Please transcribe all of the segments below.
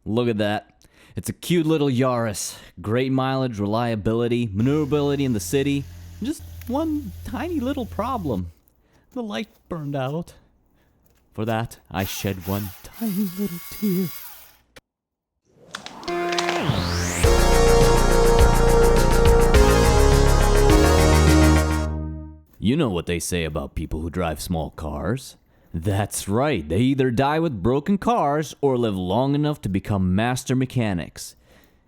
Look at that. It's a cute little Yaris. Great mileage, reliability, maneuverability in the city. Just one tiny little problem. The light burned out. For that, I shed one tiny little tear. You know what they say about people who drive small cars. That's right, they either die with broken cars or live long enough to become master mechanics.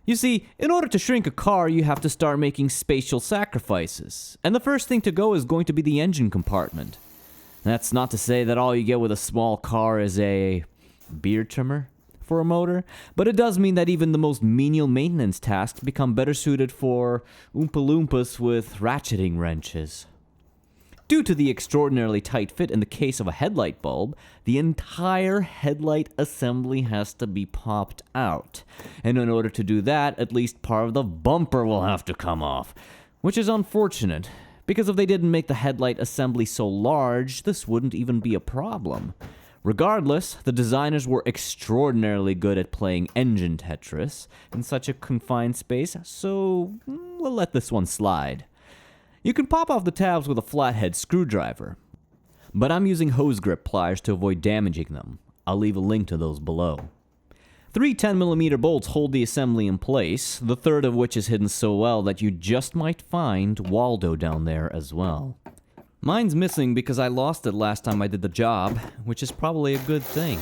You see, in order to shrink a car, you have to start making spatial sacrifices, and the first thing to go is going to be the engine compartment. That's not to say that all you get with a small car is a beard trimmer for a motor, but it does mean that even the most menial maintenance tasks become better suited for Oompa Loompas with ratcheting wrenches. Due to the extraordinarily tight fit in the case of a headlight bulb, the entire headlight assembly has to be popped out. And in order to do that, at least part of the bumper will have to come off. Which is unfortunate, because if they didn't make the headlight assembly so large, this wouldn't even be a problem. Regardless, the designers were extraordinarily good at playing engine Tetris in such a confined space, so we'll let this one slide. You can pop off the tabs with a flathead screwdriver, but I'm using hose grip pliers to avoid damaging them. I'll leave a link to those below. 3 10mm bolts hold the assembly in place, the third of which is hidden so well that you just might find Waldo down there as well. Mine's missing because I lost it last time I did the job, which is probably a good thing.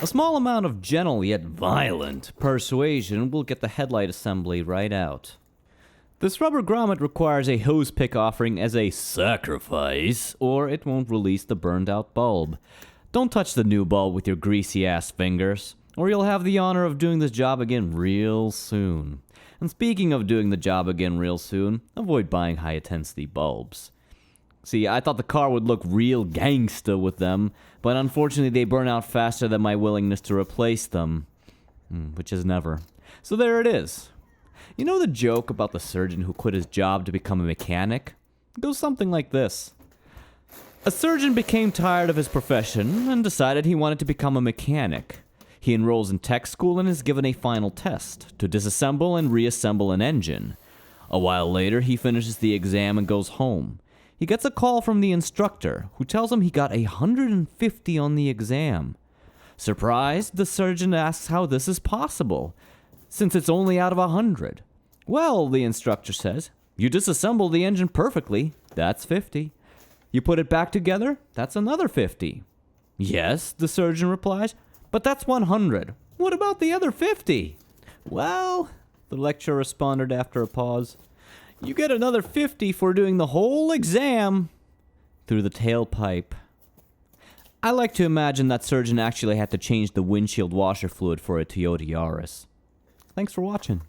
A small amount of gentle yet violent persuasion will get the headlight assembly right out. This rubber grommet requires a hose pick offering as a sacrifice, or it won't release the burned out bulb. Don't touch the new bulb with your greasy ass fingers, or you'll have the honor of doing this job again real soon. And speaking of doing the job again real soon, avoid buying high intensity bulbs. See, I thought the car would look real gangsta with them, but unfortunately they burn out faster than my willingness to replace them. Which is never. So there it is. You know the joke about the surgeon who quit his job to become a mechanic? It goes something like this. A surgeon became tired of his profession and decided he wanted to become a mechanic. He enrolls in tech school and is given a final test to disassemble and reassemble an engine. A while later, he finishes the exam and goes home. He gets a call from the instructor, who tells him he got 150 on the exam. Surprised, the surgeon asks how this is possible, since it's only out of 100. Well, the instructor says, you disassemble the engine perfectly, that's 50. You put it back together, that's another 50. Yes, the surgeon replies, but that's 100. What about the other 50? Well, the lecturer responded after a pause, you get another 50 for doing the whole exam through the tailpipe. I like to imagine that surgeon actually had to change the windshield washer fluid for a Toyota Yaris. Thanks for watching.